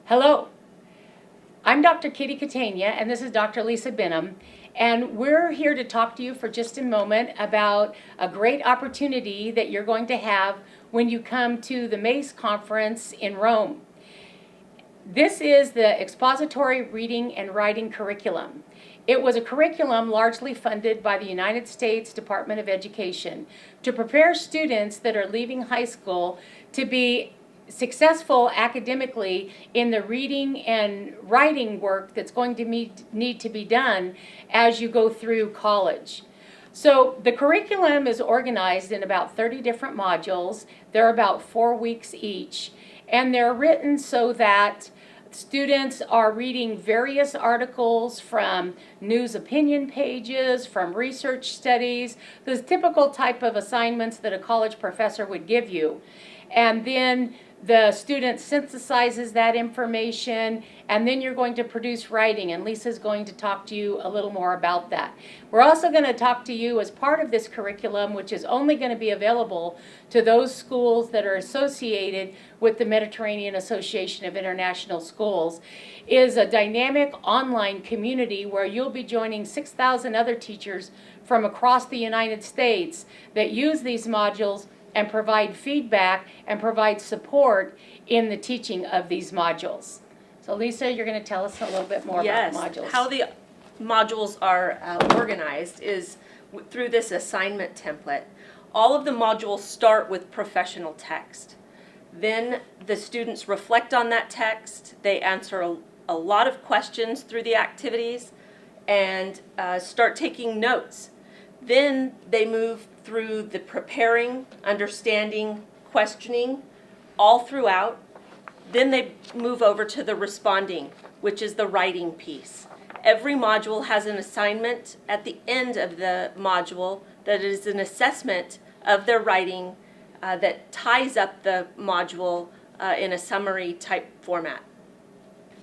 Hello, I'm Dr. Kitty Catania, and this is Dr. Lisa Benham, and we're here to talk to you for just a moment about a great opportunity that you're going to have when you come to the MACE conference in Rome. This is the Expository Reading and Writing Curriculum. It was a curriculum largely funded by the United States Department of Education to prepare students that are leaving high school to be successful academically in the reading and writing work that's going to need to be done as you go through college. So the curriculum is organized in about 30 different modules. They're about 4 weeks each, and they're written so that students are reading various articles from news opinion pages, from research studies, the typical type of assignments that a college professor would give you. And then the student synthesizes that information, and then you're going to produce writing, and Lisa's going to talk to you a little more about that. We're also going to talk to you as part of this curriculum, which is only going to be available to those schools that are associated with the Mediterranean Association of International Schools, is a dynamic online community where you'll be joining 6,000 other teachers from across the United States that use these modules and provide feedback and provide support in the teaching of these modules. So Lisa, you're going to tell us a little bit more about modules. How the modules are organized is through this assignment template. All of the modules start with professional text. Then the students reflect on that text. They answer a lot of questions through the activities and start taking notes. Then they move through the preparing, understanding, questioning, all throughout. Then they move over to the responding, which is the writing piece. Every module has an assignment at the end of the module that is an assessment of their writing that ties up the module in a summary type format.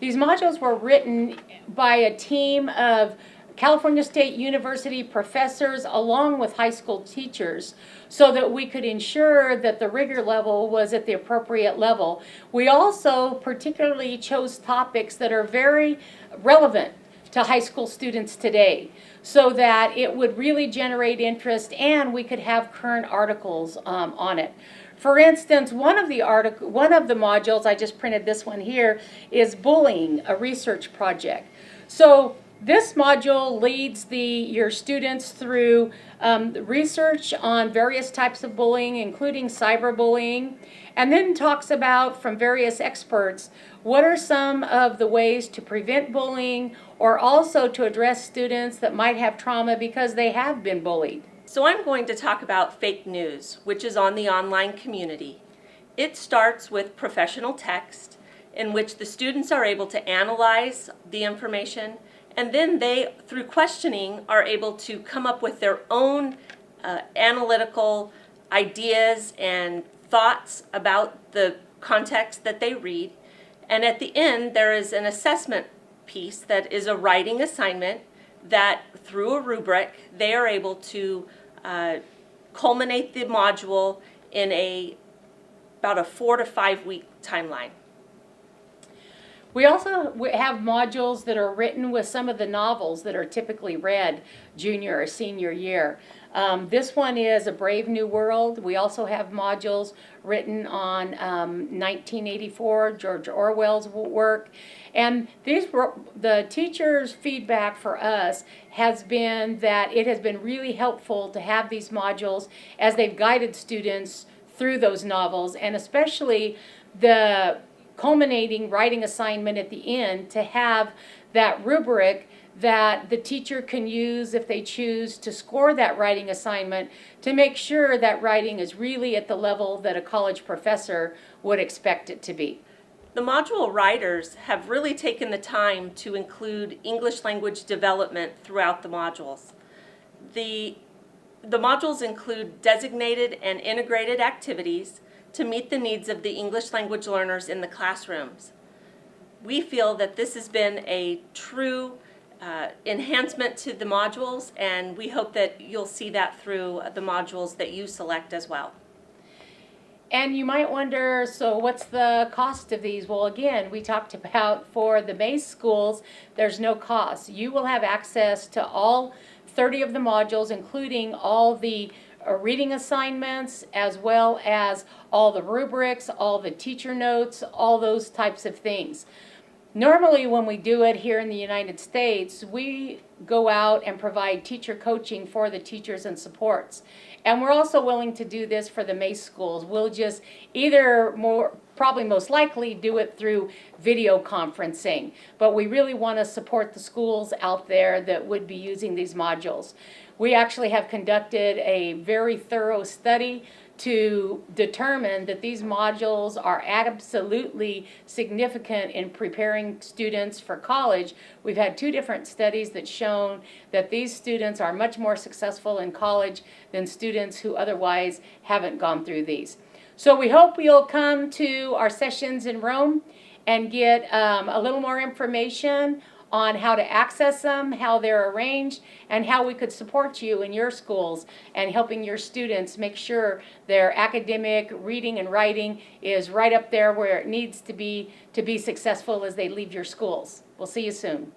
These modules were written by a team of California State University professors along with high school teachers so that we could ensure that the rigor level was at the appropriate level. We also particularly chose topics that are very relevant to high school students today so that it would really generate interest and we could have current articles on it. For instance, one of the modules, I just printed this one here, is bullying, a research project. So this module leads your students through research on various types of bullying, including cyberbullying, and then talks about, from various experts, what are some of the ways to prevent bullying or also to address students that might have trauma because they have been bullied. So I'm going to talk about fake news, which is on the online community. It starts with professional text in which the students are able to analyze the information, and then they, through questioning, are able to come up with their own analytical ideas and thoughts about the context that they read. And at the end, there is an assessment piece that is a writing assignment that, through a rubric, they are able to culminate the module in about a 4 to 5 week timeline. We also have modules that are written with some of the novels that are typically read junior or senior year. This one is A Brave New World. We also have modules written on 1984, George Orwell's work. And the teachers' feedback for us has been that it has been really helpful to have these modules as they've guided students through those novels, and especially the culminating writing assignment at the end to have that rubric that the teacher can use if they choose to score that writing assignment to make sure that writing is really at the level that a college professor would expect it to be. The module writers have really taken the time to include English language development throughout the modules. The modules include designated and integrated activities to meet the needs of the English language learners in the classrooms. We feel that this has been a true enhancement to the modules, and we hope that you'll see that through the modules that you select as well. And you might wonder, so what's the cost of these? Well, again, we talked about for the Mace schools, there's no cost. You will have access to all 30 of the modules, including all the reading assignments, as well as all the rubrics, all the teacher notes, all those types of things. Normally, when we do it here in the United States, we go out and provide teacher coaching for the teachers and supports. And we're also willing to do this for the Mace schools. We'll just probably most likely do it through video conferencing. But we really want to support the schools out there that would be using these modules. We actually have conducted a very thorough study to determine that these modules are absolutely significant in preparing students for college. We've had 2 different studies that shown that these students are much more successful in college than students who otherwise haven't gone through these. So we hope you'll come to our sessions in Rome and get a little more information on how to access them, how they're arranged, and how we could support you in your schools and helping your students make sure their academic reading and writing is right up there where it needs to be successful as they leave your schools. We'll see you soon.